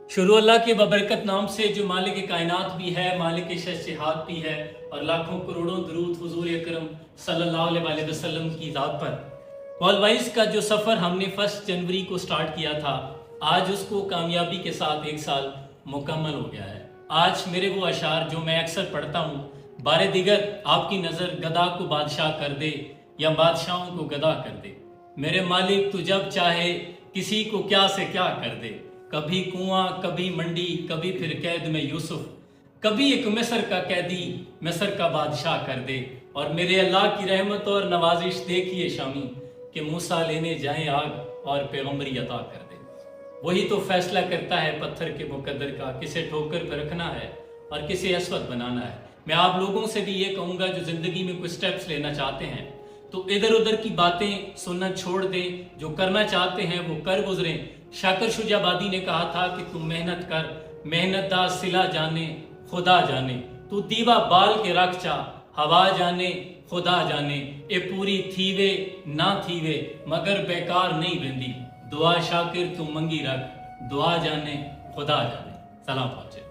शुरू अल्लाह के बबरकत नाम से जो मालिक कायनात भी है, मालिक शहसिहात भी है, और लाखों करोड़ों दरूद हुजूर अकरम सल्लल्लाहु अलैहि वसल्लम की ज़ात पर। वॉलवाइज का जो सफ़र हमने 1 जनवरी को स्टार्ट किया था, आज उसको कामयाबी के साथ 1 साल मुकम्मल हो गया है। आज मेरे वो अशार जो मैं अक्सर पढ़ता हूँ, बारे दिगर आपकी नज़र गदा को बादशाह कर दे या बादशाहों को गदा कर दे। मेरे मालिक तू जब चाहे किसी को क्या से क्या कर दे। कभी कुआं, कभी मंडी, कभी फिर कैद में यूसुफ, कभी एक मिस्र का कैदी मिस्र का बादशाह कर दे। और मेरे अल्लाह की रहमत और नवाजिश देखिए शामी कि मूसा लेने जाएं आग और पैगम्बरी अता कर दे। वही तो फैसला करता है पत्थर के मुकद्दर का, किसे ठोकर पर रखना है और किसे अस्वद बनाना है। मैं आप लोगों से भी ये कहूँगा जो ज़िंदगी में कुछ स्टेप्स लेना चाहते हैं तो इधर उधर की बातें सुनना छोड़ दें, जो करना चाहते हैं वो कर गुजरें। शाकर शुजाबादी ने कहा था कि तुम मेहनत कर, मेहनत दा सिला जाने खुदा जाने, तू दीवा बाल के रख चा, हवा जाने खुदा जाने, ए पूरी थीवे ना थीवे मगर बेकार नहीं वेंदी, दुआ शाकिर तू मंगी रख, दुआ जाने खुदा जाने। सलाम पहुंचे।